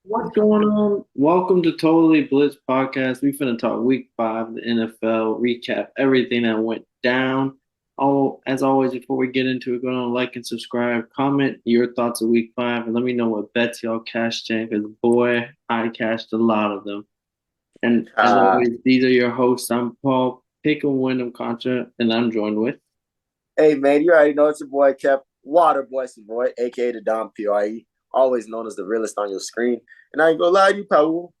What's going on? Welcome to Totally Blitz Podcast. We finna talk Week 5 of the NFL, recap everything that went down. Oh, as always, before we get into it, go on like and subscribe, comment your thoughts of Week 5, and let me know what bets y'all cashed in. Because boy, I cashed a lot of them. And as Uh, always, these are your hosts. I'm Paul Pick and Wyndham Contra, and I'm joined with. hey man, you already know it's your boy Kev Waterboy, your boy, aka the Dom PRE, always known as the realest on your screen. And I ain't gonna lie to you, Paul.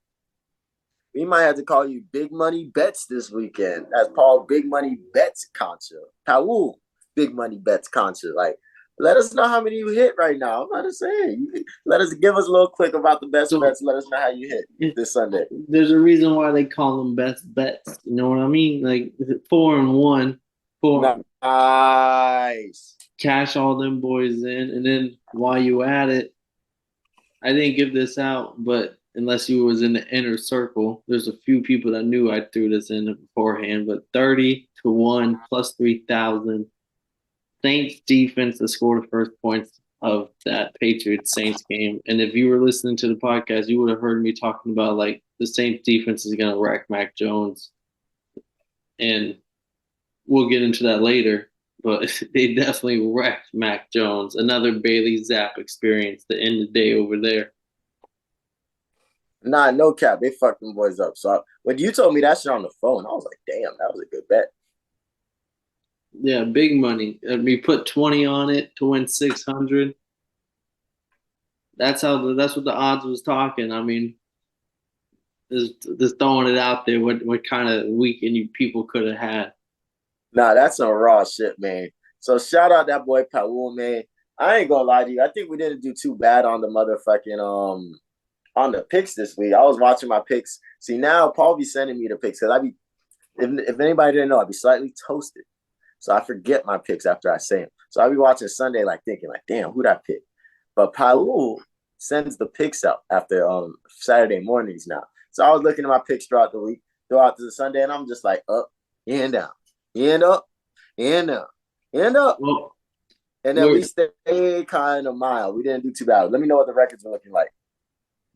We might have to call you Big Money Bets this weekend. That's Paul Big Money Bets Contra. Paul Big Money Bets Contra. Like, let us know how many you hit right now. I'm not saying. Let us give us a little click about the best So bets. Let us know how you hit this Sunday. there's a reason why they call them best bets. You know what I mean? Like 4-1, four Nice. cash all them boys in, and then while you at it, I didn't give this out, but unless you was in the inner circle, there's a few people that knew I threw this in beforehand. But 30-1 plus 3,000. Saints defense to score the first points of that Patriots Saints game. And if you were listening to the podcast, you would have heard me talking about like the Saints defense is gonna wreck Mac Jones, and we'll get into that later. But they definitely wrecked Mac Jones. Another Bailey Zapp experience to end the day over there. Nah, no cap. They fucked them boys up. So when you told me that shit on the phone, I was like, damn, that was a good bet. Yeah, big money. We put 20 on it to win 600. That's what the odds was talking. I mean, just throwing it out there. What kind of weekend you people could have had? Nah, that's some raw shit, man. So shout out that boy Paul, man. I ain't gonna lie to you. I think we didn't do too bad on the motherfucking on the picks this week. I was watching my picks. See now Paul be sending me the picks because I be if anybody didn't know, I'd be slightly toasted. So I forget my picks after I say them. So I be watching Sunday like thinking like, damn, who'd I pick? But Paul sends the picks out after Saturday mornings now. So I was looking at my picks throughout the week, throughout the Sunday, and I'm just like up and down, and up, and down, and up. Well, And then we're we stayed kind of mild. We didn't do too bad. Let me know what the records are looking like.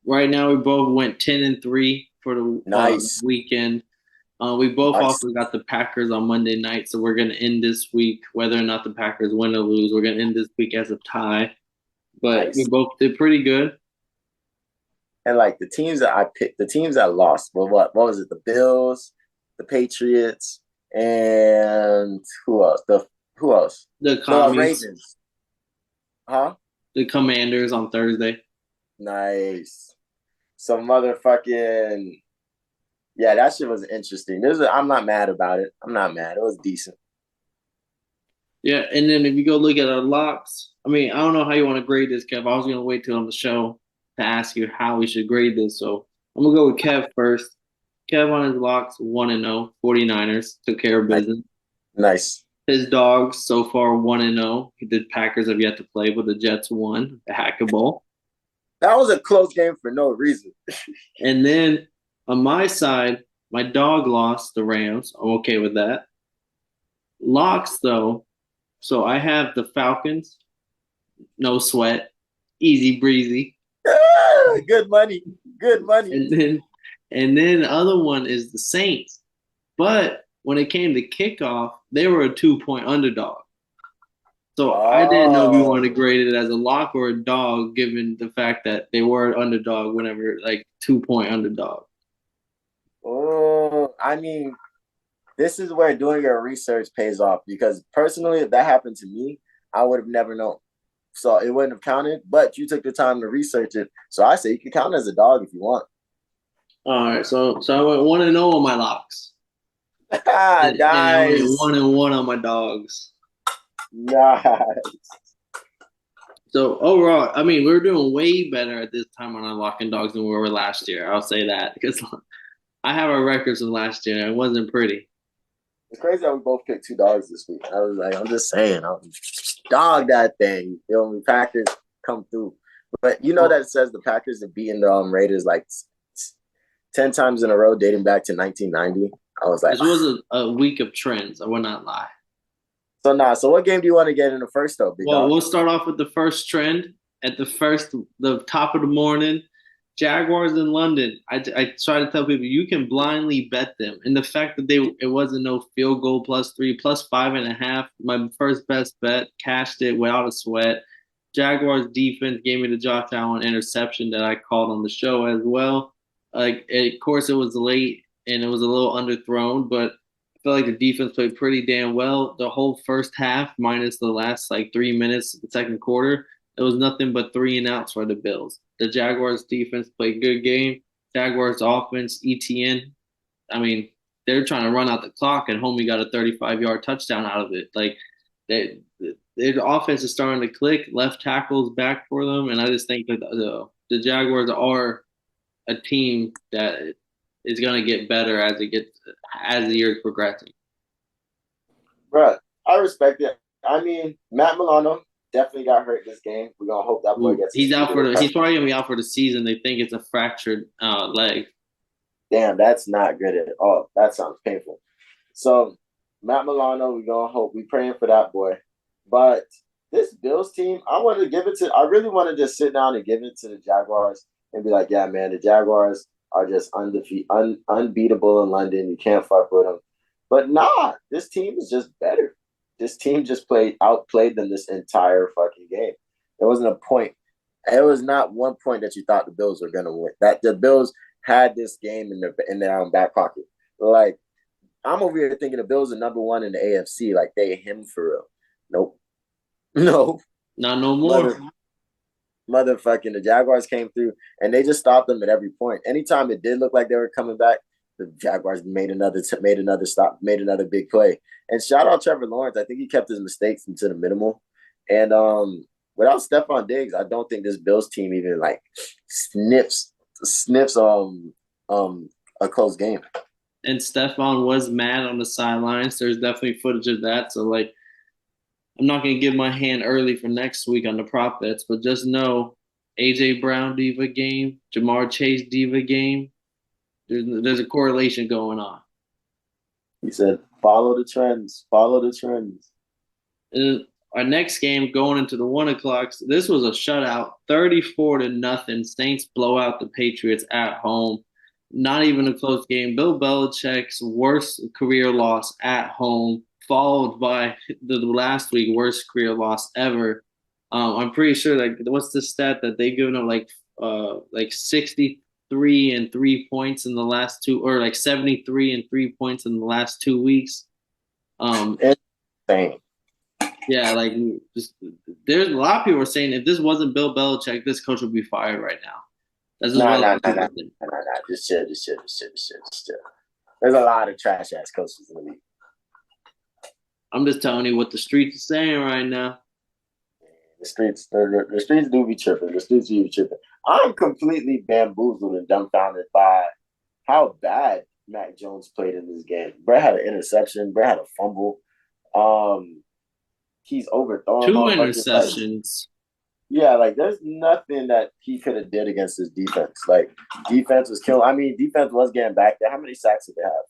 right now we both went 10-3 for the Nice. weekend. We both Nice. also got the Packers on Monday night, so we're gonna end this week, whether or not the Packers win or lose, we're gonna end this week as a tie. But we Nice. both did pretty good. And like the teams that I picked, the teams that lost were what was it? The Bills, the Patriots, and who else? The who else? The The commies, Ravens. Huh? the Commanders on Thursday. Nice. Some motherfucking yeah, that shit was interesting. I'm not mad about it. I'm not mad. It was decent. Yeah, and then if you go look at our locks, I mean, I don't know how you want to grade this, Kev. I was gonna wait till on the show to ask you how we should grade this. So I'm gonna go with Kev first. Kev on his locks, 1-0, 49ers, took care of Nice. business. Nice. His dogs so far 1-0. The Packers have yet to play, but the Jets won the Hackett Bowl. That was a close game for no reason. And then on my side, my dog lost the Rams. I'm okay with that. Locks though, so I have the Falcons, no sweat, easy breezy. Good money. Good money. And then the other one is the Saints. But when it came to kickoff, they were a 2 point underdog. So I didn't know if you wanted to Oh. grade it as a lock or a dog, given the fact that they were an underdog whenever like 2 point underdog. Oh, I mean, this is where doing your research pays off because personally, if that happened to me, I would have never known. So it wouldn't have counted, but you took the time to research it. So I say you can count as a dog if you want. All right, so I went 1-0 on my locks, and I went Nice. 1-1 on my dogs. Nice. So overall, I mean, we are doing way better at this time on our locking dogs than we were last year. I'll say that because I have our records from last year, and it wasn't pretty. It's crazy how we both picked two dogs this week. I was like, I'm just saying, I'm dog that thing. You feel me? Packers come through. But you know that Well, it says the Packers have beaten the Raiders like 10 times in a row dating back to 1990. I was like, this was a week of trends. I will not lie. so nah. So what game do you want to get in the first though, big Well, dog? we'll start off with the first trend at the top of the morning. Jaguars in London. I try to tell people you can blindly bet them, and the fact that it wasn't no field goal plus three plus 5.5. My first best bet cashed it without a sweat. Jaguars defense gave me the Josh Allen interception that I called on the show as well. Of course, it was late and it was a little underthrown, but I feel like the defense played pretty damn well the whole first half, minus the last like 3 minutes of the second quarter. It was nothing but three and outs for the Bills. The Jaguars defense played good game. Jaguars offense, ETN. I mean, they're trying to run out the clock, and Homie got a 35-yard touchdown out of it. Like they, their offense is starting to click. Left tackles back for them, and I just think that the Jaguars are a team that is going to get better as the years progressing. Bruh, I respect it. I mean, Matt Milano definitely got hurt this game. We're gonna hope that boy gets. He's out for he's probably gonna be out for the season. They think it's a fractured leg. Damn, that's not good at all. That sounds painful. So Matt Milano, we're gonna hope. We praying for that boy. But this Bills team, I wanted to give it to. I really want to just sit down and give it to the Jaguars and be like, yeah, man, the Jaguars are just unbeatable in London. You can't fuck with them. But nah, this team is just better. This team just outplayed them this entire fucking game. There wasn't a point. It was not one point that you thought the Bills were gonna win. That the Bills had this game in their own back pocket. Like I'm over here thinking the Bills are number one in the AFC. Like they him for real. Nope. No. Not no more. Motherfucking the Jaguars came through and they just stopped them at every point. Anytime it did look like they were coming back, the Jaguars made another stop, made another big play. And shout out Trevor Lawrence. I think he kept his mistakes to the minimal. And without Stephon Diggs, I don't think this Bills team even like sniffs a close game. And Stephon was mad on the sidelines. There's definitely footage of that. So like I'm not gonna give my hand early for next week on the prop bets, but just know AJ Brown diva game, Jamar Chase diva game. There's a correlation going on. He said, "Follow the trends. Follow the trends." And our next game going into the 1 o'clock. This was a shutout, 34-0. Saints blow out the Patriots at home. Not even a close game. Bill Belichick's worst career loss at home, followed by the last week worst career loss ever. I'm pretty sure like what's the stat that they've given up like 63 and 3 points in the last two, or like 73 and 3 points in the last 2 weeks. Insane. Yeah, like there's a lot of people are saying if this wasn't Bill Belichick, this coach would be fired right now. That's nah. Just chill. There's a lot of trash ass coaches in the league. I'm just telling you what the streets are saying right now. The streets do be tripping. The streets do be tripping. I'm completely bamboozled and dumbfounded by how bad Mac Jones played in this game. Brett had an interception. Brett had a fumble. He's overthrown 2 interceptions. Yeah, like there's nothing that he could have did against his defense. Like defense was killing. I mean, defense was getting back there. How many sacks did they have?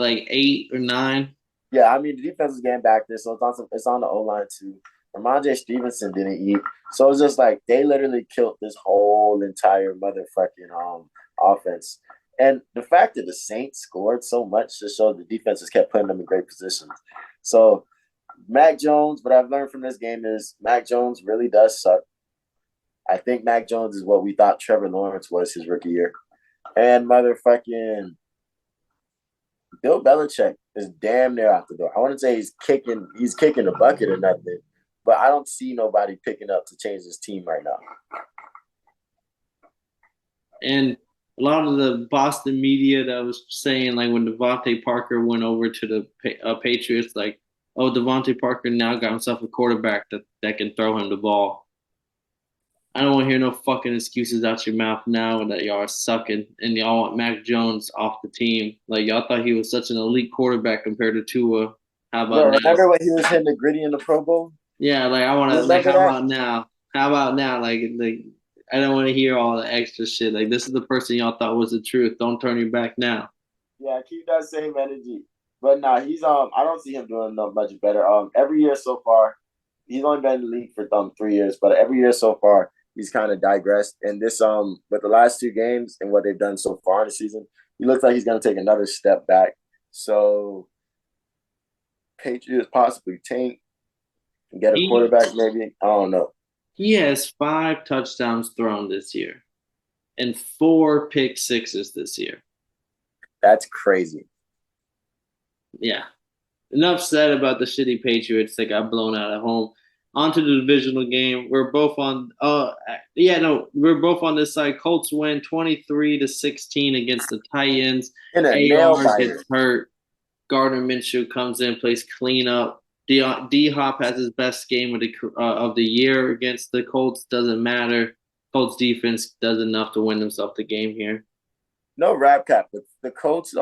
Like 8 or 9. Yeah, I mean the defense is getting back there, so it's on the O line too. Ramondre Stevenson didn't eat, so it's just like they literally killed this whole entire motherfucking offense. And the fact that the Saints scored so much just showed the defense just kept putting them in great positions. So Mac Jones, what I've learned from this game is Mac Jones really does suck. I think Mac Jones is what we thought Trevor Lawrence was his rookie year, and motherfucking Bill Belichick is damn near out the door. I want to say he's kicking the bucket or nothing, but I don't see nobody picking up to change this team right now. And a lot of the Boston media that was saying, like when Devontae Parker went over to the Patriots, like, oh, Devontae Parker now got himself a quarterback that can throw him the ball. I don't want to hear no fucking excuses out your mouth now that y'all are sucking and y'all want Mac Jones off the team. Like y'all thought he was such an elite quarterback compared to Tua. How about now? Remember when he was hitting the gritty in the Pro Bowl? Yeah, like I want to. Like, how about now? How about now? Like I don't want to hear all the extra shit. Like this is the person y'all thought was the truth. Don't turn your back now. Yeah, keep that same energy. But nah, he's I don't see him doing much better. Every year so far, he's only been in the league for 3 years, but every year so far, he's kind of digressed. And this with the last two games and what they've done so far in the season, he looks like he's gonna take another step back. So Patriots possibly tank and get a He quarterback, maybe. I don't know. he has 5 touchdowns thrown this year and 4 pick sixes this year. That's crazy. Yeah. Enough said about the shitty Patriots that got blown out at home. On to the divisional game. We're both on we're both on this side. Colts win 23-16 against the Titans. In a nail AR gets biter. hurt. Gardner Minshew comes in, plays cleanup. D Hop has his best game of the year against the Colts. Doesn't matter. Colts defense does enough to win themselves the game here. No rap cap, but the Colts,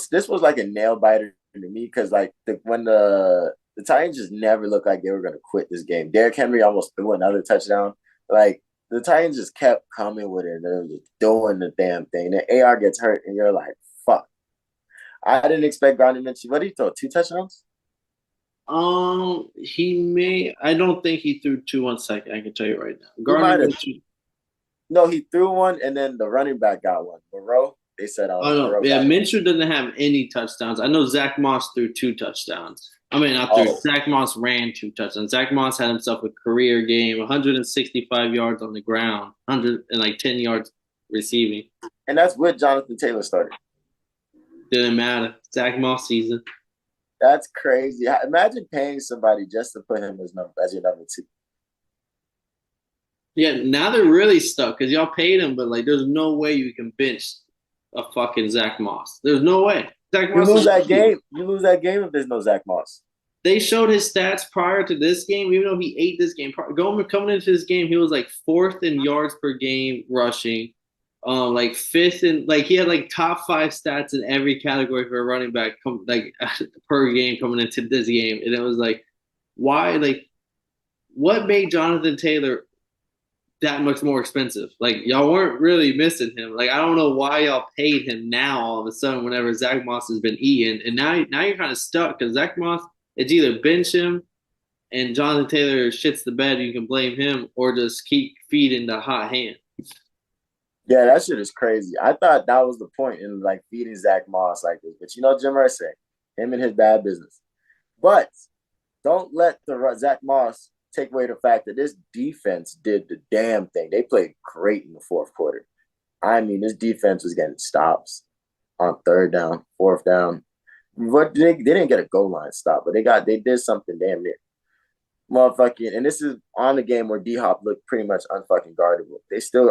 this was like a nail biter to me because like when the Titans just never looked like they were gonna quit this game. Derrick Henry almost threw another touchdown. Like the Titans just kept coming with it. They were just doing the damn thing. Then AR gets hurt, and you're like, fuck. I didn't expect Gardner Minshew. What did he throw? 2 touchdowns? He may. I don't think he threw two. 1 second, I can tell you right now. He Gardner might have. Minshew. No, he threw one, and then the running back got one. Moreau, they said, Oh no, Moreau yeah, got one. Minshew doesn't have any touchdowns. I know Zach Moss threw 2 touchdowns. I mean, not threw. Oh, Zach Moss ran 2 touchdowns. Zach Moss had himself a career game, 165 yards on the ground, 110 yards receiving. and that's with Jonathan Taylor started. Didn't matter. Zach Moss season. That's crazy. Imagine paying somebody just to put him as your number two. Yeah, now they're really stuck because y'all paid him, but like, there's no way you can bench a fucking Zach Moss. There's no way. Zach You Moss lose is that game. You lose that game if there's no Zach Moss. They showed his stats prior to this game, even though he ate this game. Coming into this game, he was like fourth in yards per game rushing, like fifth in like he had like top 5 stats in every category for a running back, per game coming into this game, and it was like, why? Like, what made Jonathan Taylor that much more expensive? Like, y'all weren't really missing him. Like, I don't know why y'all paid him now all of a sudden whenever Zach Moss has been eating, and now you're kind of stuck because Zach Moss. It's either bench him and Jonathan Taylor shits the bed, you can blame him, or just keep feeding the hot hand. Yeah, that shit is crazy. I thought that was the point in like feeding Zach Moss like this. But you know, Jim Irsay, him and his bad business. But don't let the Zach Moss take away the fact that this defense did the damn thing. They played great in the fourth quarter. I mean, this defense was getting stops on third down, fourth down. What they didn't get a goal line stop, but they did something damn near. Motherfucking, and this is on the game where D Hop looked pretty much unfucking guardable. They still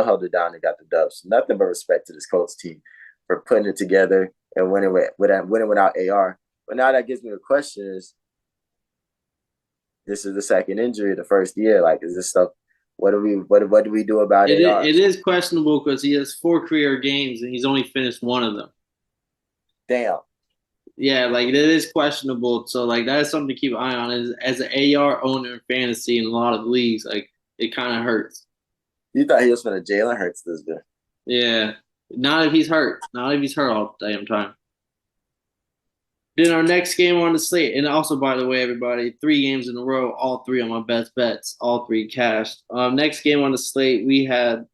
held it down and got the dubs. Nothing but respect to this Colts team for putting it together and winning without AR. But now that gives me a question: is this is the second injury, the first year? Like, is this stuff? What do we do about AR? It is questionable because he has 4 career games and he's only finished one of them. Damn. Yeah, like it is questionable. So like that is something to keep an eye on. As an AR owner in fantasy in a lot of leagues, like it kind of hurts. You thought he was going to Jalen Hurts this bit. Yeah, not if he's hurt. Not if he's hurt all the damn time. Then our next game on the slate, and also by the way, everybody, 3 games in a row, all 3 on my best bets, all 3 cashed. Next game on the slate, we had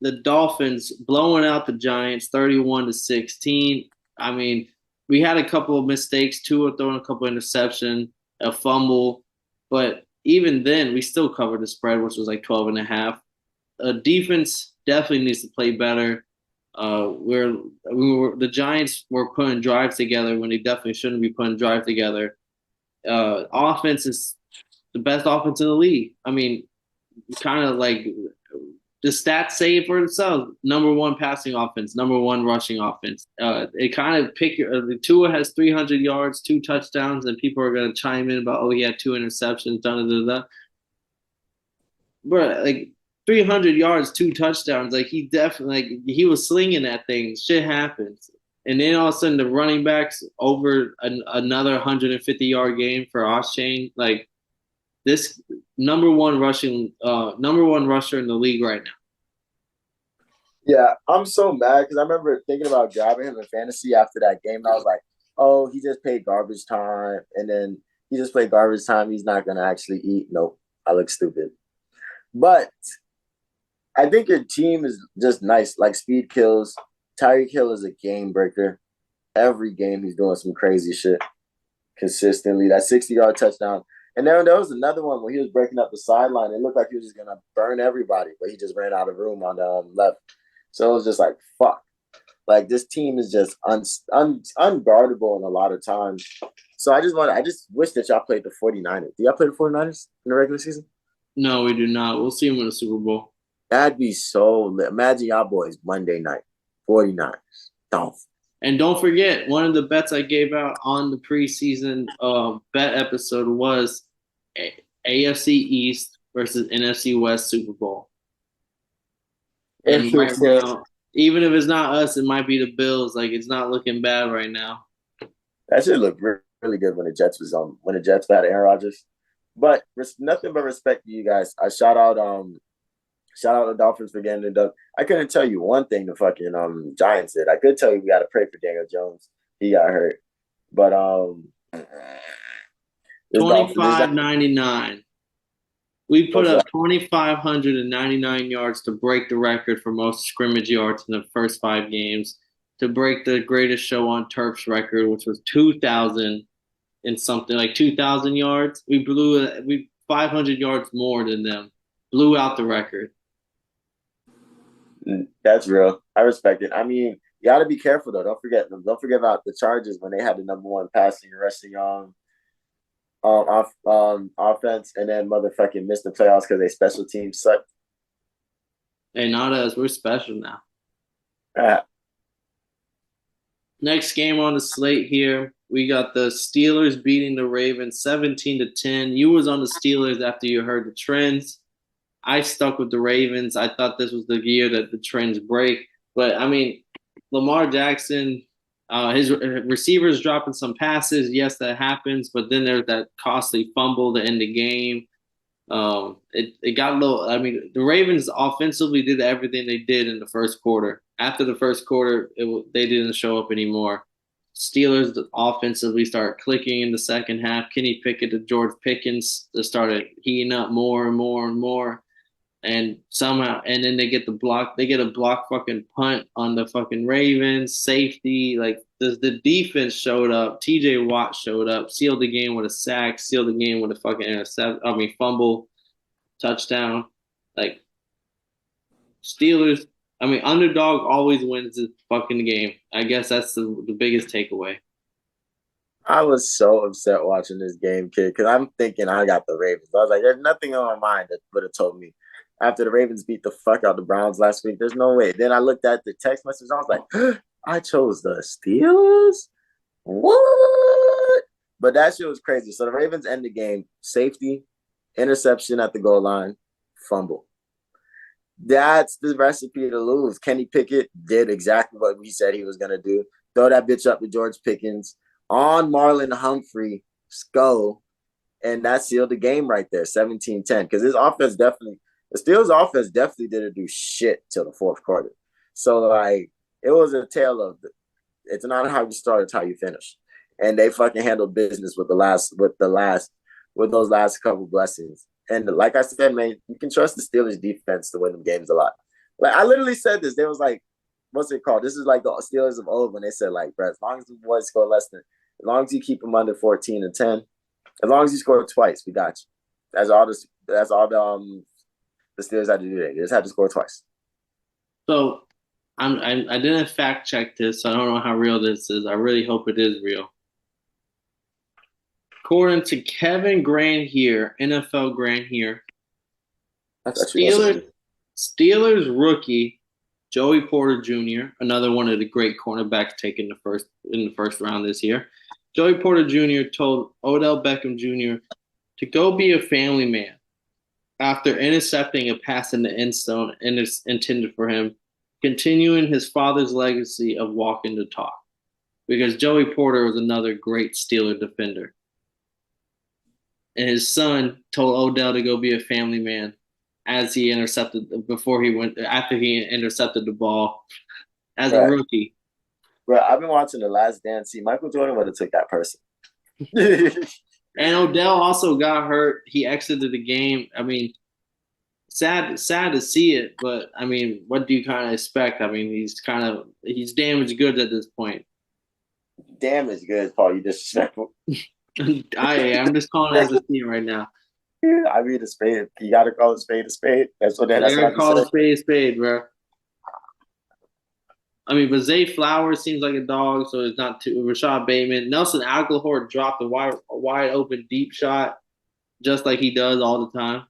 the Dolphins blowing out the Giants, 31-16. I mean, we had a couple of mistakes. Tua throwing a couple of interceptions, a fumble, but even then, we still covered the spread, which was like 12.5. Defense definitely needs to play better. The Giants were putting drives together when they definitely shouldn't be putting drives together. Offense is the best offense in the league. I mean, kind of like the stats say it for themselves. Number 1 passing offense, number 1 rushing offense. It kind of the Tua has 300 yards, 2 touchdowns, and people are going to chime in about, oh, he had 2 interceptions, da da da da. But like 300 yards, 2 touchdowns, like he definitely he was slinging that thing. Shit happens, and then all of a sudden the running backs over another 150-yard game for Austin. Like this number one rusher in the league right now. Yeah, I'm so mad because I remember thinking about grabbing him in fantasy after that game, and I was like, oh, he just played garbage time, and then he just played garbage time. He's not going to actually eat. Nope. I look stupid. But I think your team is just nice. Like speed kills. Tyreek Hill is a game breaker. Every game he's doing some crazy shit consistently. That 60-yard touchdown. And then there was another one where he was breaking up the sideline. It looked like he was just gonna burn everybody, but he just ran out of room on the left. So it was just like fuck. Like this team is just unguardable in a lot of times. So I just wish that y'all played the 49ers. Do y'all play the 49ers in the regular season? No, we do not. We'll see him in the Super Bowl. That'd be so lit. Imagine y'all boys Monday night, 49ers. Dolphins. And don't forget, one of the bets I gave out on the preseason bet episode was AFC East versus NFC West Super Bowl. And right now, even if it's not us, it might be the Bills. Like it's not looking bad right now. That should look really good when the Jets was on when the Jets had Aaron Rodgers. But nothing but respect to you guys. I shout out the Dolphins for getting it done. I couldn't tell you one thing the fucking Giants did. I could tell you we gotta pray for Daniel Jones. He got hurt. But 25.99. We put up 2,599 yards to break the record for most scrimmage yards in the first 5 games, to break the greatest show on turf's record, which was 2,000 and something, like 2,000 yards. We 500 yards more than them. Blew out the record. That's real. I respect it. I mean, you got to be careful though. Don't forget about the Chargers when they had the #1 passing and rushing offense, and then motherfucking missed the playoffs because they special teams sucked. Hey, not us. We're special now. Next game on the slate here, we got the Steelers beating the Ravens 17-10. You was on the Steelers after you heard the trends. I stuck with the Ravens. I thought this was the year that the trends break. But, I mean, Lamar Jackson, his receivers dropping some passes. Yes, that happens. But then there's that costly fumble to end the game. It got a little – I mean, the Ravens offensively did everything they did in the first quarter. After the first quarter, they didn't show up anymore. Steelers offensively started clicking in the second half. Kenny Pickett to George Pickens started heating up more and more and more. And somehow, and then they get a block fucking punt on the fucking Ravens, safety. Like the defense showed up. TJ Watt showed up, sealed the game with a sack, sealed the game with a fucking fumble, touchdown. Like Steelers, underdog always wins the fucking game. I guess that's the biggest takeaway. I was so upset watching this game, kid, because I'm thinking I got the Ravens. I was like, there's nothing on my mind that would have told me after the Ravens beat the fuck out the Browns last week. There's no way. Then I looked at the text message. I was like, I chose the Steelers? What? But that shit was crazy. So the Ravens end the game. Safety, interception at the goal line, fumble. That's the recipe to lose. Kenny Pickett did exactly what we said he was going to do. Throw that bitch up to George Pickens on Marlon Humphrey, skull, and that sealed the game right there, 17-10. Because the Steelers' offense definitely didn't do shit till the fourth quarter. So, like, it was a tale of it's not how you start, it's how you finish. And they fucking handled business with those last couple blessings. And like I said, man, you can trust the Steelers defense to win them games a lot. Like, I literally said this. They was like, what's it called? This is like the Steelers of old when they said, like, bro, as long as the boys score as long as you keep them under 14-10, as long as you score twice, we got you. That's all the Steelers had to do today. They just had to score twice. So I didn't fact check this, so I don't know how real this is. I really hope it is real. According to Kevin Grant here, NFL Grant here, Steelers rookie Joey Porter Jr., another one of the great cornerbacks taken in the first round this year. Joey Porter Jr. told Odell Beckham Jr. to go be a family man after intercepting a pass in the end zone intended for him, continuing his father's legacy of walking the talk. Because Joey Porter was another great Steeler defender. And his son told Odell to go be a family man after he intercepted the ball as a rookie. Bro, I've been watching The Last Dance. See, Michael Jordan would have took that person. And Odell also got hurt. He exited the game. I mean, sad to see it, but I mean, what do you kind of expect? I mean, he's damaged goods at this point. Damn, it's good, Paul. You disrespectful. I'm just calling it as a team right now. I mean, a spade. You got to call a spade a spade. That's what. You That's what gotta I be call saying. a spade, bro. I mean, but Zay Flowers seems like a dog, so it's not too. Rashad Bateman, Nelson Aguilar dropped a wide open deep shot, just like he does all the time.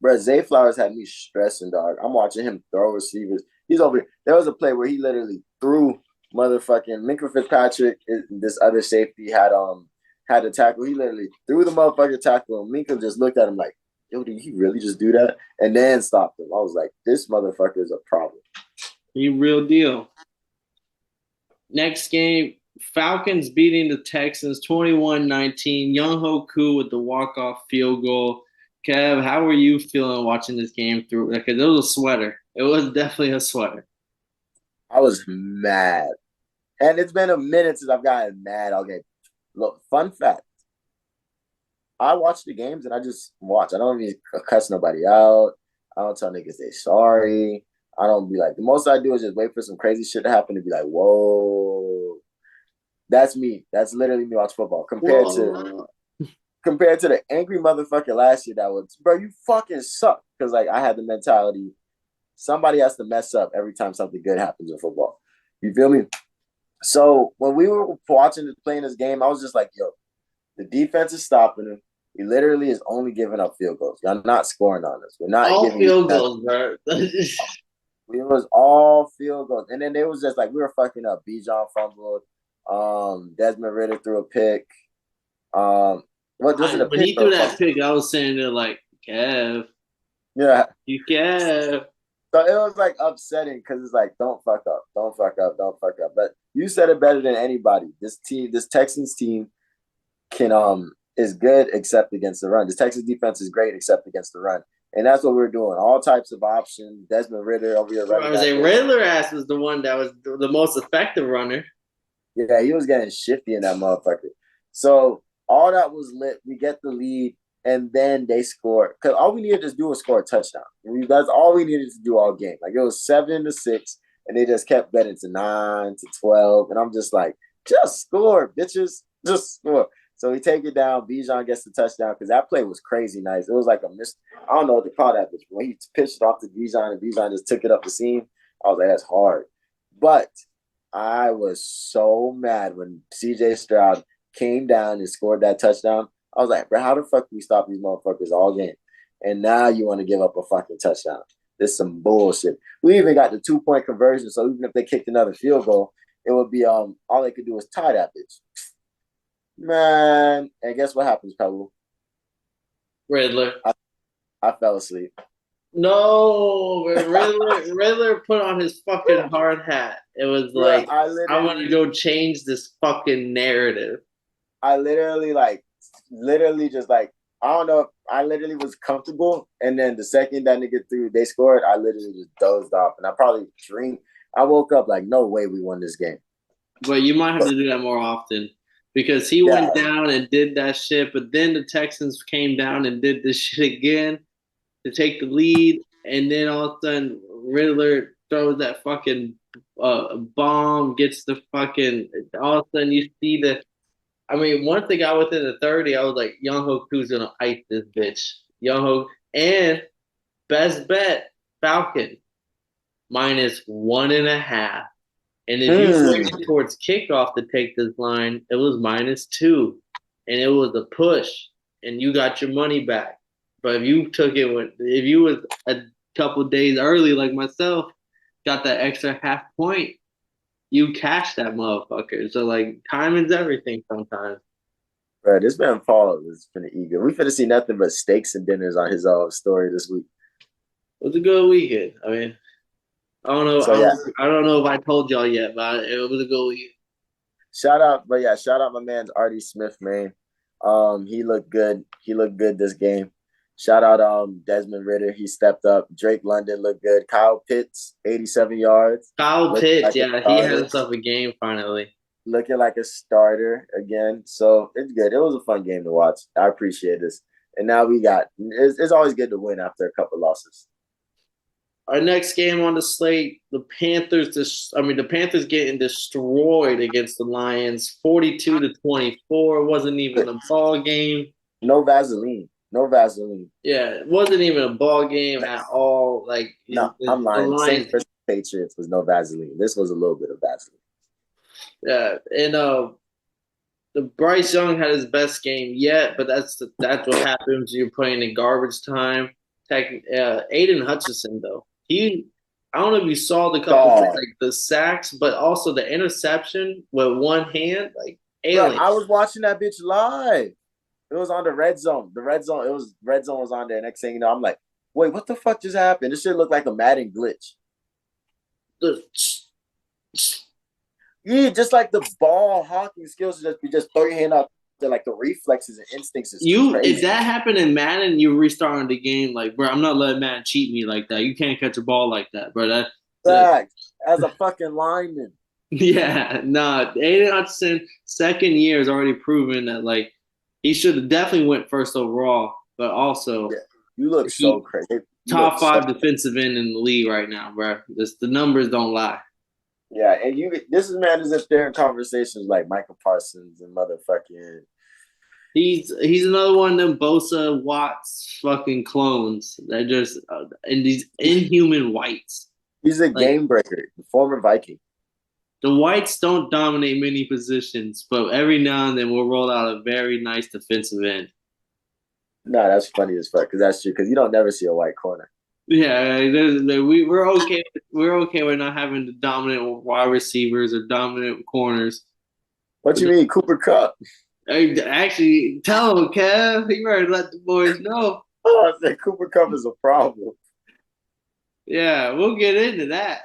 Bro, Zay Flowers had me stressing, dog. I'm watching him throw receivers. He's over here. There was a play where he literally threw motherfucking Minka Fitzpatrick. This other safety had a tackle. He literally threw the motherfucking tackle, and Minka just looked at him like, "Yo, did he really just do that?" And then stopped him. I was like, "This motherfucker is a problem." He real deal. Next game, Falcons beating the Texans 21-19. Young Ho Koo with the walk-off field goal. Kev, how were you feeling watching this game through? Because it was a sweater. It was definitely a sweater. I was mad, and it's been a minute since I've gotten mad all game. Look, fun fact: I watch the games and I just watch. I don't even cuss nobody out. I don't tell niggas they sorry. I don't be like, the most I do is just wait for some crazy shit to happen and be like, whoa. That's me. That's literally me watch football. Whoa. Compared to the angry motherfucker last year that was, bro, you fucking suck. Because like I had the mentality, somebody has to mess up every time something good happens in football. You feel me? So when we were watching playing this game, I was just like, yo, the defense is stopping him. He literally is only giving up field goals. Y'all not scoring on us. We're not All giving you field that. goals, bro. It was all field goals. And then they was just like, we were fucking up. Bijan fumbled. Desmond Ritter threw a pick. What was it, a When pick he or threw a that fumble? pick, I was saying there like, Kev, Yeah. you Kev. So it was like upsetting because it's like, don't fuck up, don't fuck up, don't fuck up. But you said it better than anybody. This team, this Texans team can is good except against the run. The Texas defense is great except against the run. And that's what we're doing. All types of options. Desmond Ritter over here I running was that saying bitch. Riddler ass was the one that was the most effective runner. Yeah, he was getting shifty in that motherfucker. So all that was lit. We get the lead, and then they score. Because all we needed to do was score a touchdown. That's all we needed to do all game. Like it was 7-6, and they just kept betting to 9-12. And I'm just like, just score, bitches. Just score. So we take it down. Bijan gets the touchdown because that play was crazy nice. It was like a miss. I don't know what to call that, but when he pitched it off to Bijan and Bijan just took it up the seam, I was like, that's hard. But I was so mad when CJ Stroud came down and scored that touchdown. I was like, bro, how the fuck do we stop these motherfuckers all game? And now you want to give up a fucking touchdown. This is some bullshit. We even got the 2-point conversion, so even if they kicked another field goal, it would be all they could do was tie that bitch. Man, and guess what happens, Pebble? Riddler. I fell asleep. No, Riddler put on his fucking hard hat. It was Bro, like, I'm gonna go change this fucking narrative. I literally just like, I don't know if I literally was comfortable. And then the second that nigga threw, they scored, I literally just dozed off. And I probably dreamed. I woke up like, no way we won this game. But you might have to do that more often because he Yeah. went down and did that shit. But then the Texans came down and did this shit again to take the lead. And then all of a sudden, Riddler throws that fucking bomb, gets the fucking. All of a sudden, you see the. I mean, once they got within the 30, I was like, Young Hoku's gonna ice this bitch. Young Hoku and best bet, Falcon -1.5. And if you waited towards kickoff to take this line, it was -2, and it was a push, and you got your money back. But if you was a couple days early like myself, got that extra half point, you cashed that motherfucker. So like timing's everything sometimes. Bro, this man Paul is finna eager. We finna see nothing but steaks and dinners on his story this week. It was a good weekend. I mean, I don't know. So yeah, I don't know if I told y'all yet, but it was a good weekend. shout out my man Artie Smith, man. He looked good. He looked good this game. Shout out Desmond Ritter. He stepped up. Drake London looked good. Kyle Pitts, 87 yards. Kyle Looked Pitts, like a yeah, he had starter. himself a game finally. looking like a starter again. So it's good. It was a fun game to watch. I appreciate this. And now it's always good to win after a couple losses. Our next game on the slate, the Panthers getting destroyed against the Lions, 42-24. It wasn't even a ball game. No Vaseline. No Vaseline. Yeah, it wasn't even a ball game at all. Like No, I'm the lying. Saints Lions. versus Patriots was no Vaseline. This was a little bit of Vaseline. Yeah, and the Bryce Young had his best game yet, but that's what happens when you're playing in garbage time. Aiden Hutchinson though, I don't know if you saw the couple like the sacks, but also the interception with one hand, like Bro, alien. I was watching that bitch live. It was on the red zone. Red zone was on there. Next thing you know, I'm like, wait, what the fuck just happened? This shit looked like a Madden glitch. The, Yeah, just like the ball hawking skills, just throw your hand out there, like the reflexes and instincts is crazy. if that happened in Madden, you restarting the game. Like, bro, I'm not letting Madden cheat me like that. You can't catch a ball like that, bro. As a fucking lineman. Yeah, nah. Aiden Hutchinson, second year, has already proven that like he should have definitely went first overall, but also you look so crazy. Top 5 defensive end in the league right now, bro. The numbers don't lie. Yeah, and this is man as if they're in conversations like Michael Parsons and motherfucking. He's another one of them Bosa Watts fucking clones that just and these inhuman whites. He's a game breaker, the former Viking. The whites don't dominate many positions, but every now and then we'll roll out a very nice defensive end. No, that's funny as fuck because that's true. Because you don't never see a white corner. Yeah, we're okay. We're okay with not having the dominant wide receivers or dominant corners. What you mean, Cooper Kupp? Actually, tell them, Kev. You better let the boys know. Oh, I said Cooper Kupp is a problem. Yeah, we'll get into that.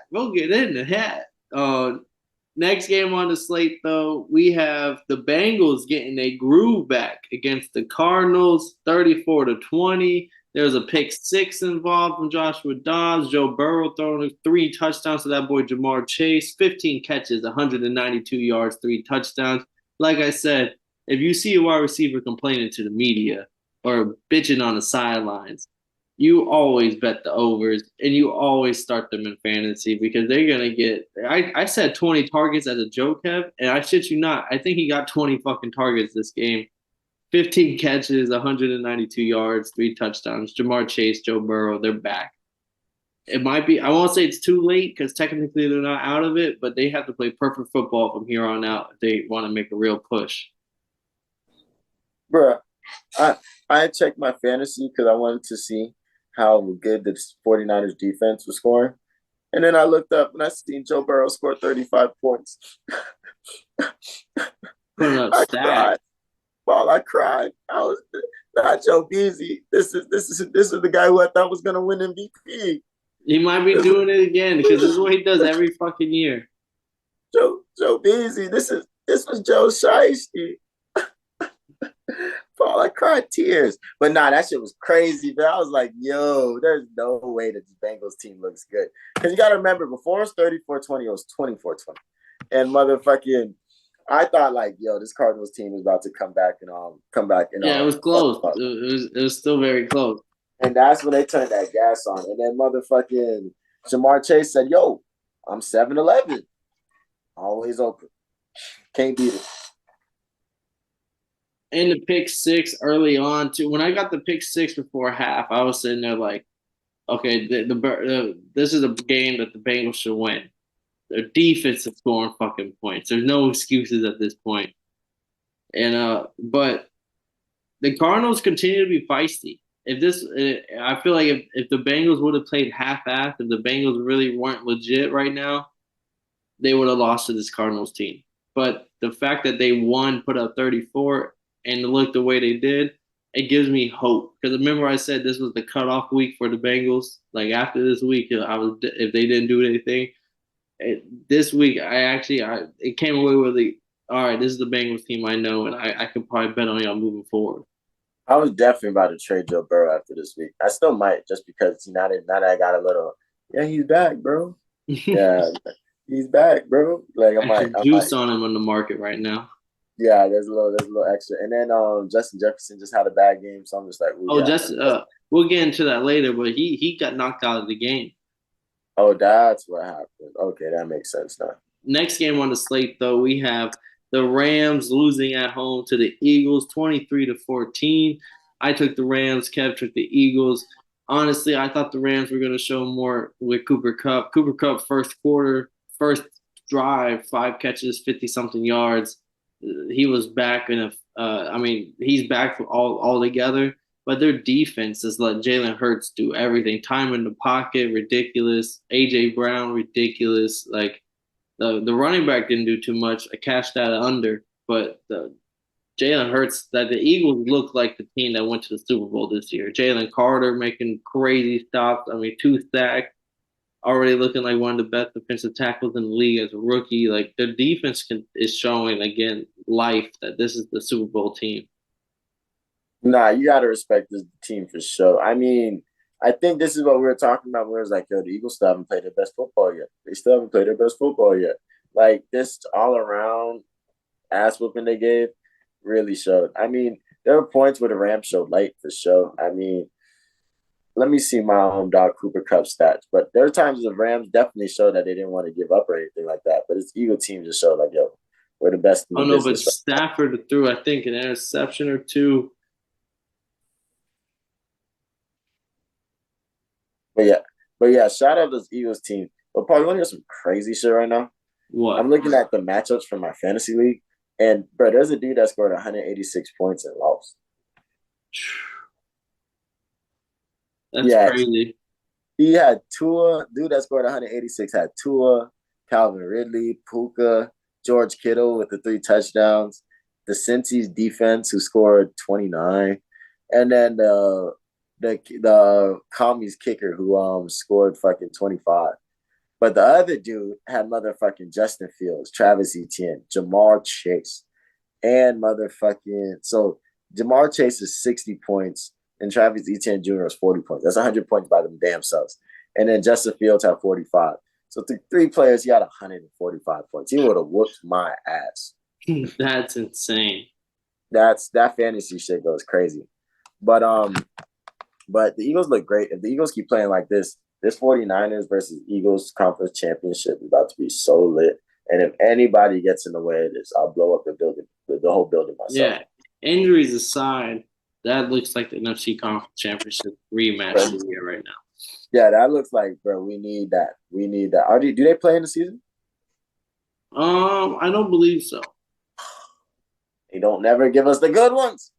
Next game on the slate, though, we have the Bengals getting a groove back against the Cardinals, 34-20. There's a pick 6 involved from Joshua Dobbs. Joe Burrow throwing 3 touchdowns to that boy Jamar Chase, 15 catches, 192 yards, 3 touchdowns. Like I said, if you see a wide receiver complaining to the media or bitching on the sidelines, you always bet the overs and you always start them in fantasy because they're going to get – I said 20 targets as a joke, Kev, and I shit you not. I think he got 20 fucking targets this game. 15 catches, 192 yards, 3 touchdowns. Jamar Chase, Joe Burrow, they're back. It might be – I won't say it's too late because technically they're not out of it, but they have to play perfect football from here on out if they want to make a real push. Bruh, I checked my fantasy because I wanted to see how good the 49ers defense was scoring. And then I looked up and I seen Joe Burrow score 35 points. I cried. Well, I cried. I was not Joe Beasley. This is the guy who I thought was gonna win MVP. He might be doing it again because this is what he does every fucking year. Joe Beasley. This was Joe Shiesty. Paul, I cried tears. But nah, that shit was crazy, man. I was like, yo, there's no way that the Bengals team looks good. Because you got to remember, before it was 34-20, it was 24-20. And motherfucking, I thought like, yo, this Cardinals team is about to come back and yeah, it was close. It was still very close. And that's when they turned that gas on. And then motherfucking Jamar Chase said, yo, I'm 7-11. Always open. Can't beat it. And the pick 6 early on too. When I got the pick 6 before half, I was sitting there like, okay, this is a game that the Bengals should win. Their defense is scoring fucking points. There's no excuses at this point. And but the Cardinals continue to be feisty. I feel like if the Bengals would have played half-assed, if the Bengals really weren't legit right now, they would have lost to this Cardinals team. But the fact that they won, put up 34, and look the way they did, it gives me hope. Because remember I said this was the cutoff week for the Bengals. Like after this week, if they didn't do anything, this week it came away with all right, this is the Bengals team I know, and I could probably bet on y'all moving forward. I was definitely about to trade Joe Burrow after this week. I still might, just because now that I got a little, yeah, he's back, bro. Yeah. He's back, bro. Like Extra I might. juice on him on the market right now. Yeah, there's a little extra. And then Justin Jefferson just had a bad game, so I'm just like, oh Oh, yeah. just we'll get into that later, but he got knocked out of the game. Oh, that's what happened. Okay, that makes sense now. Next game on the slate, though, we have the Rams losing at home to the Eagles, 23-14. I took the Rams. Kev took the Eagles. Honestly, I thought the Rams were going to show more with Cooper Kupp. Cooper Kupp, first quarter, first drive, 5 catches, 50-something yards. He was back in a. I mean, he's back all together. But their defense has let Jalen Hurts do everything. Time in the pocket, ridiculous. AJ Brown, ridiculous. Like the running back didn't do too much. I cashed that under, but the Jalen Hurts, that the Eagles look like the team that went to the Super Bowl this year. Jalen Carter making crazy stops. I mean, 2 sacks, already looking like one of the best defensive tackles in the league as a rookie. Like their defense is showing again life that this is the Super Bowl team. Nah, you gotta respect this team for sure. I mean, I think this is what we were talking about. Where it's like, yo, the Eagles still haven't played their best football yet. They still haven't played their best football yet. Like this all around ass whooping they gave really showed. I mean, there were points where the Rams showed light for sure. I mean, let me see my dog Cooper Cup stats. But there are times the Rams definitely showed that they didn't want to give up or anything like that. But this Eagle team just showed like, yo, we're the best in Oh the no, but business. Stafford threw, I think, an interception or two. But yeah, shout out this Eagles team. But Paul, you want to hear some crazy shit right now? I'm What? looking at the matchups for my fantasy league, and bro, there's a dude that scored 186 points and lost. That's Yeah, crazy. he had Tua, dude that scored 186 had Tua, Calvin Ridley, Puka, George Kittle with the 3 touchdowns, the Cincy's defense who scored 29, and then the commies kicker who scored fucking 25. But the other dude had motherfucking Justin Fields, Travis Etienne, Jamar Chase, and motherfucking so Jamar Chase is 60 points and Travis Etienne Jr. is 40 points. That's 100 points by them damn selves. And then Justin Fields had 45. So through 3 players, he had 145 points. He would have whooped my ass. That's insane. That fantasy shit goes crazy. But the Eagles look great. If the Eagles keep playing like this 49ers versus Eagles conference championship is about to be so lit. And if anybody gets in the way of this, I'll blow up the building, the whole building myself. Yeah. Injuries aside, that looks like the NFC Conference Championship rematch of the year right now. Yeah, that looks like, bro, we need that. We need that. Do they play in the season? I don't believe so. They don't never give us the good ones.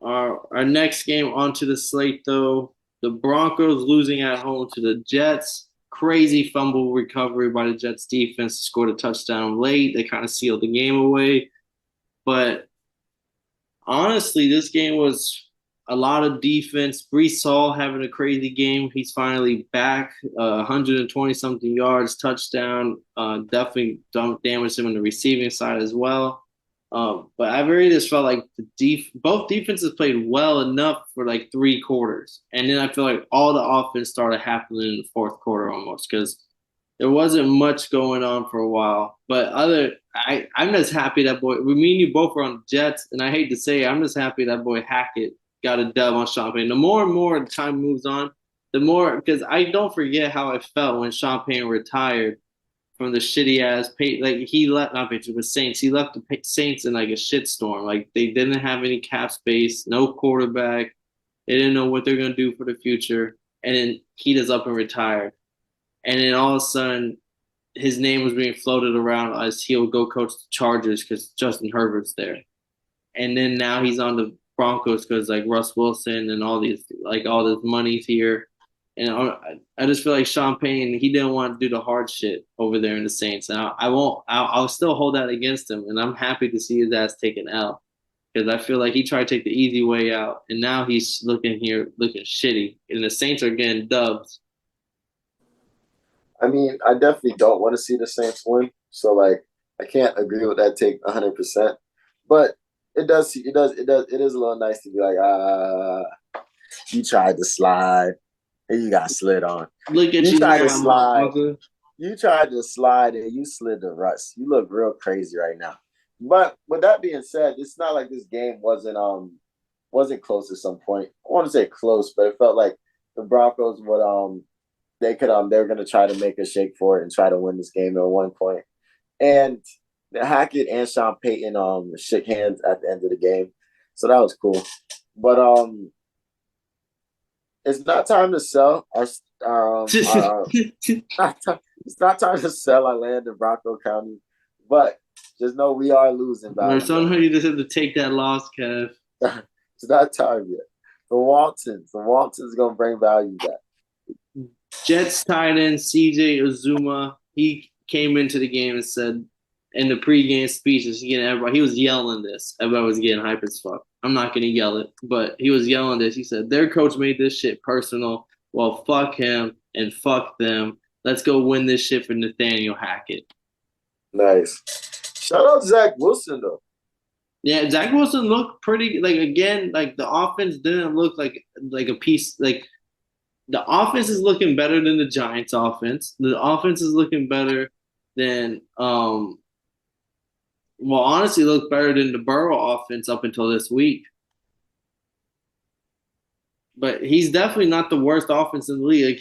Our next game onto the slate, though, the Broncos losing at home to the Jets. Crazy fumble recovery by the Jets defense, scored a touchdown late. They kind of sealed the game away. But honestly, this game was a lot of defense. Brees Hall having a crazy game. He's finally back. 120 something yards, touchdown. Definitely damaged him on the receiving side as well. But I really just felt like both defenses played well enough for like 3 quarters, and then I feel like all the offense started happening in the fourth quarter almost because there wasn't much going on for a while. But I'm just happy that boy. Me and you both were on the Jets, and I hate to say it, I'm just happy that boy Hackett got a dub on Champagne. The more and more the time moves on, the more because I don't forget how I felt when Champagne retired from the shitty ass like he left not Patriots but Saints. He left the Saints in like a shitstorm. Like they didn't have any cap space, no quarterback. They didn't know what they're gonna do for the future. And then he does up and retired. And then all of a sudden, his name was being floated around as he'll go coach the Chargers because Justin Herbert's there. And then now he's on the Broncos because like Russ Wilson and all this money's here. And I just feel like Sean Payne, he didn't want to do the hard shit over there in the Saints. And I won't. I'll still hold that against him. And I'm happy to see his ass take an L because I feel like he tried to take the easy way out, and now he's looking shitty. And the Saints are getting dubs. I mean, I definitely don't want to see the Saints win. So like, I can't agree with that take 100%. But it is a little nice to be like, you tried to slide and you got slid on. Look at You you tried to now, slide. motherfucker. You tried to slide and you slid the rust. You look real crazy right now. But with that being said, it's not like this game wasn't close at some point. I want to say close, but it felt like the Broncos would they were gonna try to make a shake for it and try to win this game at one point. And Hackett and Sean Payton shook hands at the end of the game. So that was cool. But it's not time to sell it's not time to sell our land in Bronco County, but just know we are losing Or value. somehow you just have to take that loss, Kev. It's not time yet. The Waltons gonna bring value back. Jets tight end CJ Uzuma, he came into the game and said in the pregame speeches, he was yelling this. Everybody was getting hype as fuck. I'm not gonna yell it, but he was yelling this. He said, their coach made this shit personal. Well, fuck him and fuck them. Let's go win this shit for Nathaniel Hackett. Nice. Shout out to Zach Wilson though. Yeah, Zach Wilson looked pretty like the offense didn't look like a piece like the offense is looking better than the Giants offense. The offense is looking better than honestly looked better than the Burrow offense up until this week. But he's definitely not the worst offense in the league. Like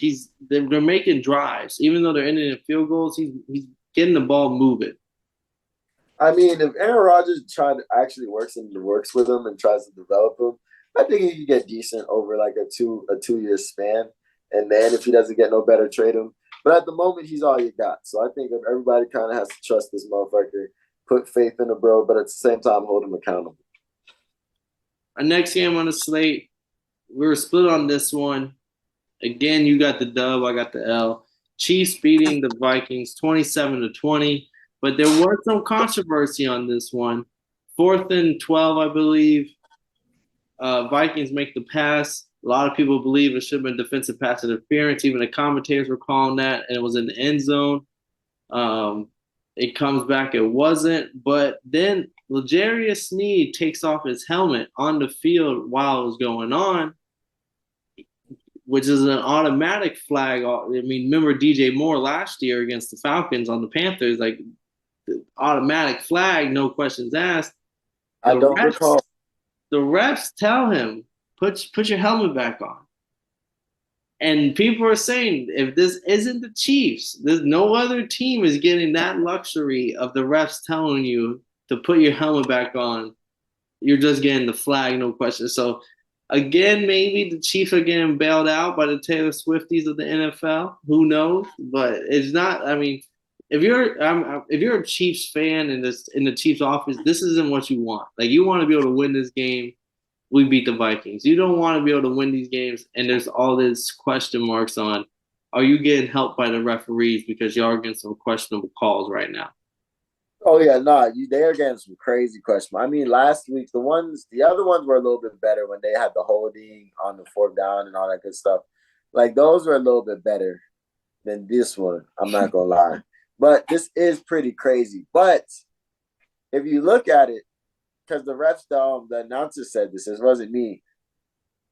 they're making drives. Even though they're ending in field goals, he's getting the ball moving. I mean, if Aaron Rodgers actually works with him and tries to develop him, I think he could get decent over like a 2 year span. And then if he doesn't get no better, trade him. But at the moment, he's all you got. So I think everybody kind of has to trust this motherfucker, put faith in the bro, but at the same time, hold him accountable. Our next game on the slate, we were split on this one. Again, you got the dub, I got the L. Chiefs beating the Vikings 27-20. But there was some controversy on this one. 4th and 12, I believe. Vikings make the pass. A lot of people believe it should have been defensive pass interference. Even the commentators were calling that, and it was in the end zone. It comes back, it wasn't. But then L'Jarius Sneed takes off his helmet on the field while it was going on, which is an automatic flag. I mean, remember DJ Moore last year against the Falcons on the Panthers, like automatic flag, no questions asked. I don't recall. The refs tell him, put your helmet back on. And people are saying, if this isn't the Chiefs, there's no other team is getting that luxury of the refs telling you to put your helmet back on. You're just getting the flag, no question. So again, maybe the Chiefs are getting bailed out by the Taylor Swifties of the NFL. Who knows? But it's not. I mean, if you're a Chiefs fan in the Chiefs office, this isn't what you want. Like, you want to be able to win this game. We beat the Vikings. You don't want to be able to win these games, and there's all this question marks on, are you getting helped by the referees because you are getting some questionable calls right now? Oh yeah, they are getting some crazy questions. I mean, last week the other ones were a little bit better when they had the holding on the 4th down and all that good stuff. Like, those were a little bit better than this one. I'm not gonna lie, but this is pretty crazy. But if you look at it, because the refs, the announcer said this wasn't me.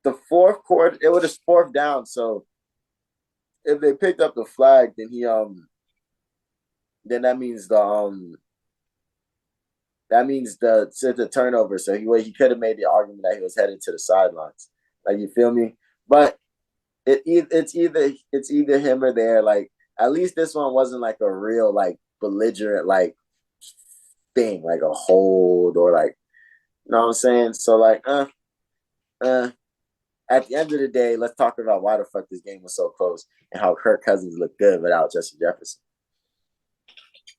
The 4th quarter, it was 4th down. So if they picked up the flag, then then that means the turnover. So he could have made the argument that he was headed to the sidelines. Like, you feel me? But it's either him or there. Like, at least this one wasn't like a real like belligerent like thing, like a hold or like, you know what I'm saying? So like, at the end of the day, let's talk about why the fuck this game was so close and how Kirk Cousins looked good without Justin Jefferson.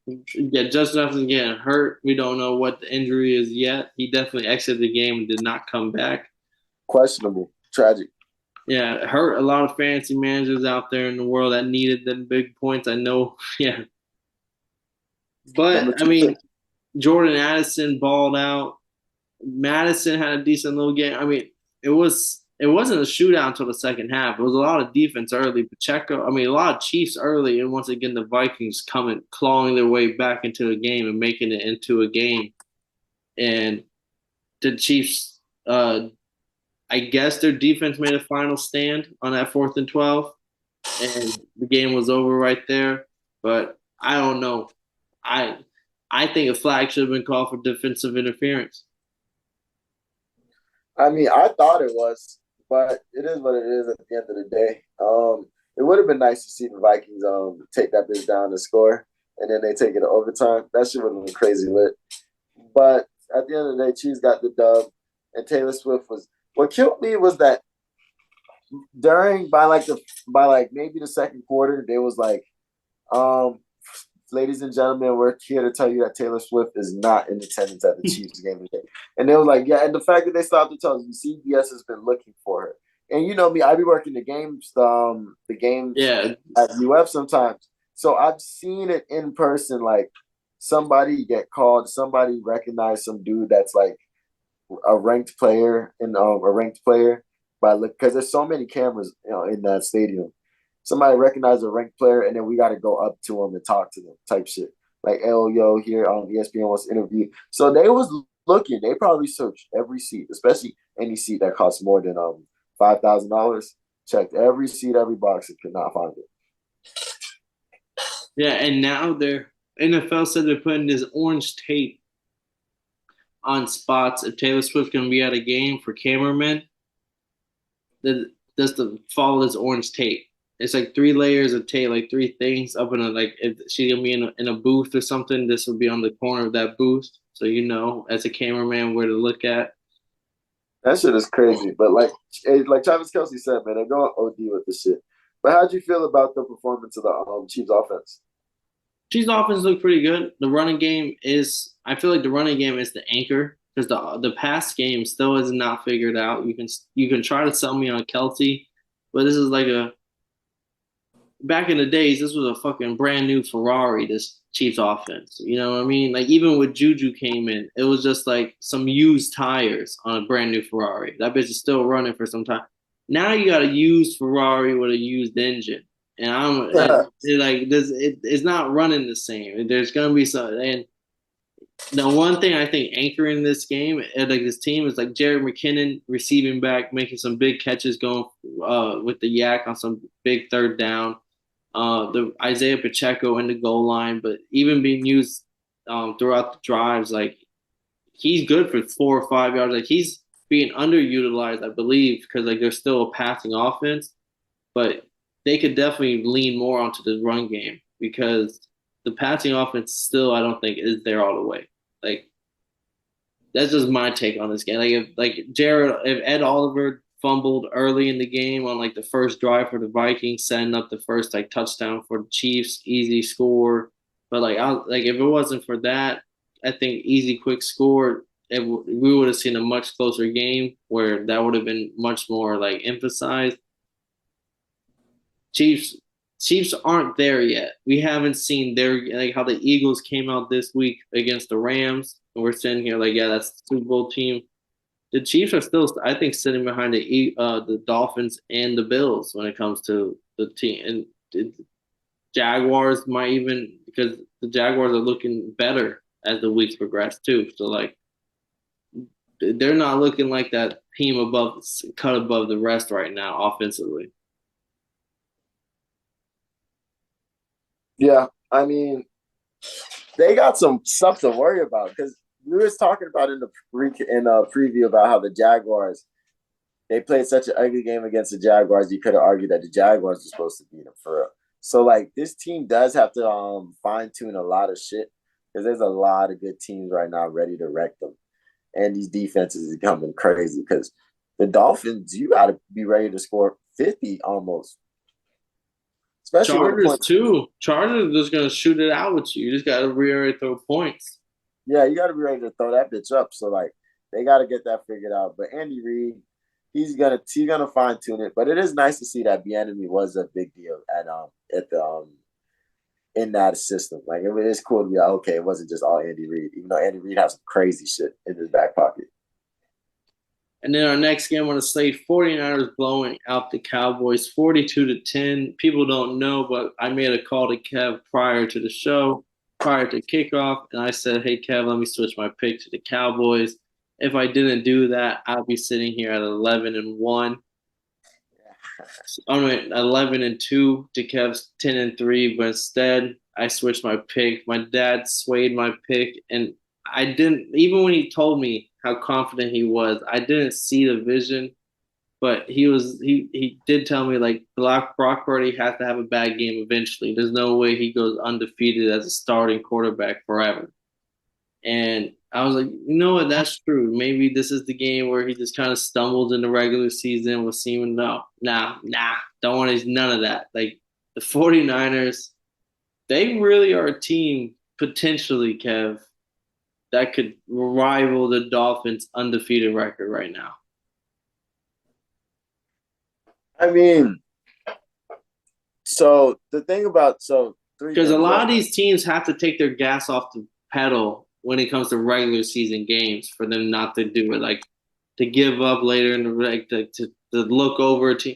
Yeah, Justin Jefferson getting hurt. We don't know what the injury is yet. He definitely exited the game and did not come back. Questionable. Tragic. Yeah, it hurt a lot of fantasy managers out there in the world that needed them big points. I know. Yeah. But, I mean, Jordan Addison balled out. Madison had a decent little game. I mean, it wasn't a shootout until the second half. It was a lot of defense early. Pacheco, I mean, a lot of Chiefs early, and once again, the Vikings clawing their way back into a game and making it into a game. And the Chiefs, I guess their defense made a final stand on that 4th and 12, and the game was over right there. but I don't know. I I think a flag should have been called for defensive interference. I mean, I thought it was, but it is what it is at the end of the day. It would have been nice to see the Vikings take that bitch down and score, and then they take it to overtime. That shit would have been crazy lit. But at the end of the day, Chiefs got the dub, and Taylor Swift was. What killed me was that during by like maybe the second quarter, they was like, um, ladies and gentlemen, we're here to tell you that Taylor Swift is not in attendance at the Chiefs game today. And they were like, yeah, and the fact that they stopped to tell us, CBS has been looking for her. And you know me, I be working the games Yeah, at UF sometimes. So I've seen it in person, like somebody get called, somebody recognize some dude that's like a ranked player by look because there's so many cameras, in that stadium. Somebody recognize a ranked player, and then we got to go up to them and talk to them, type shit. Like, oh, yo, here on ESPN wants to interview. So they was looking. They probably searched every seat, especially any seat that costs more than $5,000. Checked every seat, every box, and could not find it. yeah, and now they're NFL said they're putting this orange tape on spots if Taylor Swift's gonna be at a game for cameramen. That just to follow this orange tape. It's like three layers of tape, like three things up in a like if she's gonna be in a booth or something, this will be on the corner of that booth. So you know as a cameraman where to look at. That shit is crazy. But like Travis Kelsey said, man, they're going OD with this shit. But how'd you feel about the performance of the Chiefs offense? Chiefs offense look pretty good. The running game is I feel like the running game is the anchor because the pass game still is not figured out. You can try to sell me on Kelsey, but this is like a back in the days, this was a fucking brand new Ferrari, this Chiefs offense. You know what I mean? Like even when Juju came in, it was just like some used tires on a brand new Ferrari. That bitch is still running for some time. Now you got a used Ferrari with a used engine. And like this it's not running the same. There's gonna be some and the one thing I think anchoring this game and like this team is like Jared McKinnon receiving back, making some big catches, going with the yak on some big third down. The Isaiah Pacheco in the goal line, but even being used throughout the drives, like he's good for 4 or 5 yards. Like he's being underutilized, I believe, because like there's still a passing offense, but they could definitely lean more onto the run game because the passing offense still I don't think is there all the way. Like that's just my take on this game. If Ed Oliver fumbled early in the game on like the first drive for the Vikings, setting up the first like touchdown for the Chiefs, easy score. But like if it wasn't for that, I think easy quick score. We would have seen a much closer game where that would have been much more like emphasized. Chiefs Chiefs aren't there yet. We haven't seen their like how the Eagles came out this week against the Rams, and we're sitting here like, yeah, that's the Super Bowl team. The Chiefs are still, I think, sitting behind the Dolphins and the Bills when it comes to the team, and the Jaguars might even because the Jaguars are looking better as the weeks progress too. So like, they're not looking like that team cut above the rest right now offensively. Yeah, I mean, they got some stuff to worry about because we was talking about in the preview about how the Jaguars they played such an ugly game against the Jaguars. You could have argued that the Jaguars were supposed to beat them for real. So like this team does have to fine tune a lot of shit because there's a lot of good teams right now ready to wreck them, and these defenses is becoming crazy because the Dolphins you got to be ready to score 50 almost, especially with the Chargers points. too. Chargers are just gonna shoot it out with you. You just gotta really throw points. Yeah, you got to be ready to throw that bitch up. So like they got to get that figured out. But Andy Reid, he's gonna fine tune it. But it is nice to see that Bieniemy was a big deal at the in that system. Like it is cool to be like, okay, it wasn't just all Andy Reid, even though Andy Reid has some crazy shit in his back pocket. And then our next game on the slate, 49ers blowing out the Cowboys 42-10. People don't know, but I made a call to Kev prior to the show, prior to kickoff, and I said, hey, Kev, let me switch my pick to the Cowboys. If I didn't do that, I'll be sitting here at 11-1. I'm 11-2 to Kev's 10-3, but instead I switched my pick. My dad swayed my pick, and I didn't. Even when he told me how confident he was, I didn't see the vision. But he did tell me like Brock Purdy has to have a bad game eventually. There's no way he goes undefeated as a starting quarterback forever. And I was like, you know what, that's true. Maybe this is the game where he just kind of stumbled in the regular season with seeming don't want none of that. Like the 49ers, they really are a team potentially, Kev, that could rival the Dolphins' undefeated record right now. I mean, so the thing about three Because a things, lot right? of these teams have to take their gas off the pedal when it comes to regular season games for them not to do it. Like to give up later in the like to look over a team.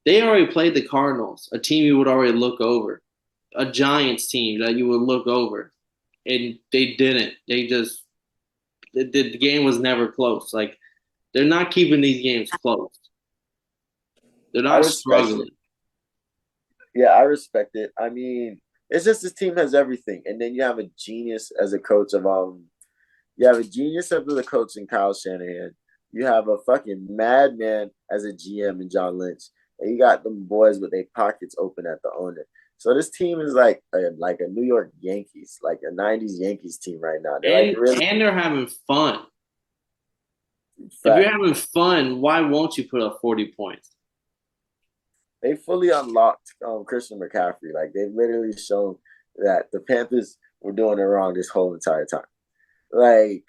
They already played the Cardinals, a team you would already look over, a Giants team that you would look over, and they didn't. They just the game was never close. Like they're not keeping these games close. They're I not respect it. struggling. Yeah, I respect it. I mean, it's just this team has everything, and then you have a genius as a coach of You have a genius as the coach in Kyle Shanahan. You have a fucking madman as a GM in John Lynch, and you got them boys with their pockets open at the owner. So this team is like a New York Yankees, like a '90s Yankees team right now. They're like really And they're having fun. If you're fat. having fun, why won't you put up 40 points? They fully unlocked Christian McCaffrey. Like they've literally shown that the Panthers were doing it wrong this whole entire time. Like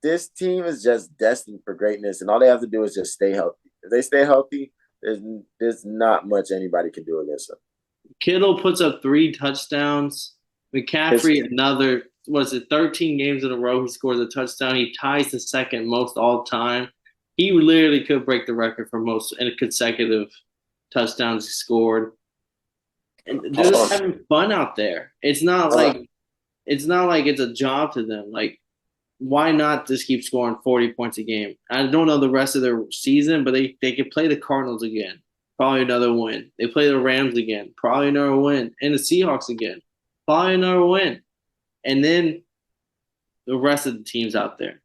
this team is just destined for greatness, and all they have to do is just stay healthy. If they stay healthy, there's not much anybody can do against them. Kittle puts up 3 touchdowns. His, McCaffrey, another, was it 13 games in a row? He scores a touchdown. He ties the second most all time. He literally could break the record for most consecutive touchdowns he scored. And they're hold just on, having fun out there. It's not like it's a job to them. Like why not just keep scoring 40 points a game? I don't know the rest of their season, but they could play the Cardinals again. Probably another win. They play the Rams again. Probably another win. And the Seahawks again. Probably another win. And then the rest of the teams out there.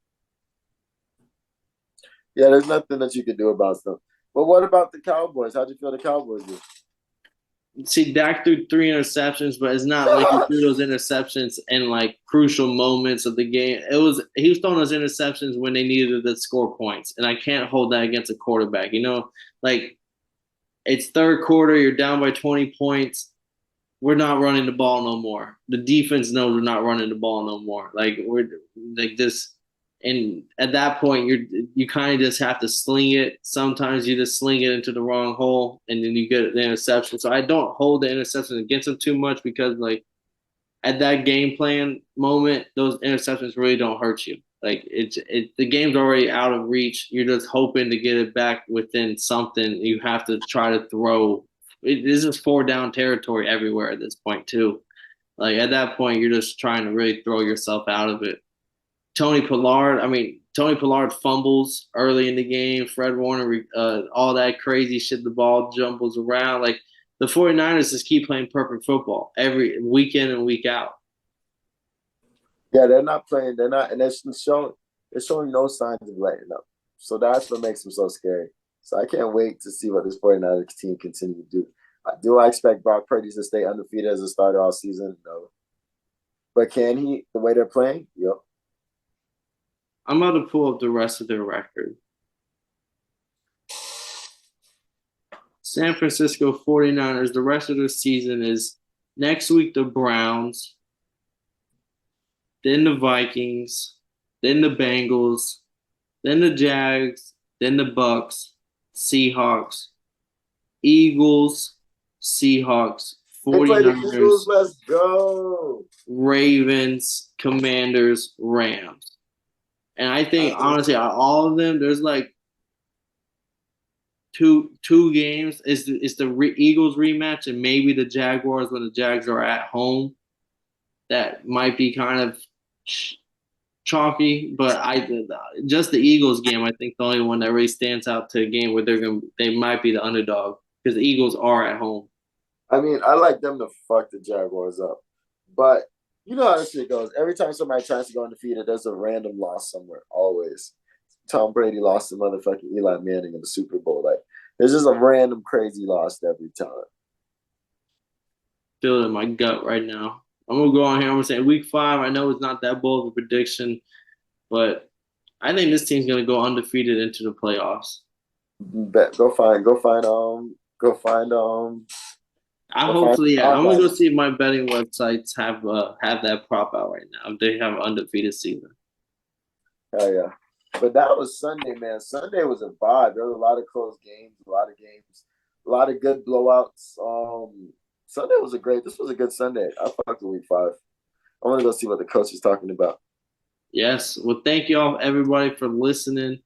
Yeah, there's nothing that you can do about them. But what about the Cowboys? How'd you feel the Cowboys did? See, Dak threw 3 interceptions, but it's not like he threw those interceptions in like crucial moments of the game. He was throwing those interceptions when they needed to score points, and I can't hold that against a quarterback. Like it's third quarter, you're down by 20 points. We're not running the ball no more. The defense knows we're not running the ball no more. Like we're like this, and at that point, you kind of just have to sling it. Sometimes you just sling it into the wrong hole, and then you get the interception. So I don't hold the interception against them too much because like at that game plan moment, those interceptions really don't hurt you. Like the game's already out of reach. You're just hoping to get it back within something. You have to try to throw. This is 4 down territory everywhere at this point too. Like at that point, you're just trying to really throw yourself out of it. Tony Pollard fumbles early in the game. Fred Warner, all that crazy shit. The ball jumbles around. Like the 49ers just keep playing perfect football every week in and week out. Yeah, they're not playing. They're not, and they're showing no signs of letting up. So that's what makes them so scary. So I can't wait to see what this 49ers team continue to do. Do I expect Brock Purdy to stay undefeated as a starter all season? No. But can he, the way they're playing? Yep. I'm about to pull up the rest of their record. San Francisco 49ers, the rest of the season is next week the Browns, then the Vikings, then the Bengals, then the Jags, then the Bucks, Seahawks, Eagles, Seahawks, They play the 49ers, Eagles. Let's go. Ravens, Commanders, Rams. And I think honestly, out of all of them, there's like two games. It's the Eagles rematch and maybe the Jaguars when the Jags are at home. That might be kind of chalky, but I just the Eagles game. I think the only one that really stands out to a game where they might be the underdog because the Eagles are at home. I mean, I like them to fuck the Jaguars up, but you know how this shit goes. Every time somebody tries to go undefeated, there's a random loss somewhere. Always. Tom Brady lost to motherfucking Eli Manning in the Super Bowl. Like, there's just a random crazy loss every time. Feel it in my gut right now. I'm gonna go on here. I'm gonna say week 5. I know it's not that bold of a prediction, but I think this team's gonna go undefeated into the playoffs. Bet I go find hopefully, yeah. odds I'm gonna on go it. see if my betting websites have that prop out right now. If they have an undefeated season. Hell yeah. But that was Sunday, man. Sunday was a vibe. There was a lot of close games, a lot of good blowouts. Sunday was a great. This was a good Sunday. I fucked with week 5. I want to go see what the coach is talking about. Yes. Well, thank you all, everybody, for listening.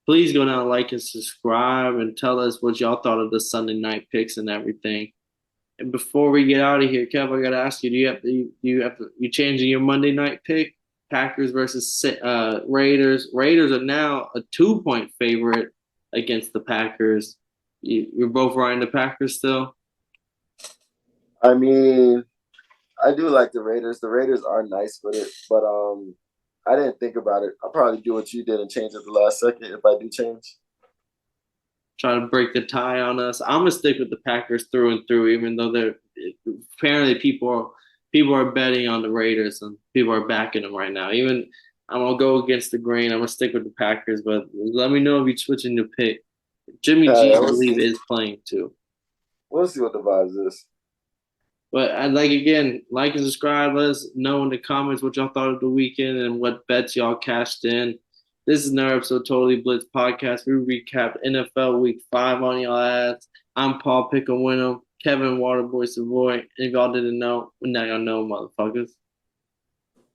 Please go down, like, and subscribe, and tell us what y'all thought of the Sunday night picks and everything. And before we get out of here, Kev, I gotta ask you: you changing your Monday night pick? Packers versus Raiders. Raiders are now a 2-point favorite against the Packers. You're both riding the Packers still. I mean, I do like the Raiders. The Raiders are nice with it, but I didn't think about it. I'll probably do what you did and change at the last second if I do change. Try to break the tie on us. I'm gonna stick with the Packers through and through, even though they're apparently people are betting on the Raiders and people are backing them right now. Even I'm gonna go against the grain. I'm gonna stick with the Packers, but let me know if you're switching to pick. Jimmy G, Yeah, I believe, is playing too. we'll see what the vibes is. But I'd like again, like and subscribe. Let us know in the comments what y'all thought of the weekend and what bets y'all cashed in. This is another episode of Totally Blitz Podcast. We recapped NFL Week 5 on y'all ass. I'm Paul Pick'em Win'em, Kevin Waterboy Savoy. And if y'all didn't know, now y'all know, motherfuckers.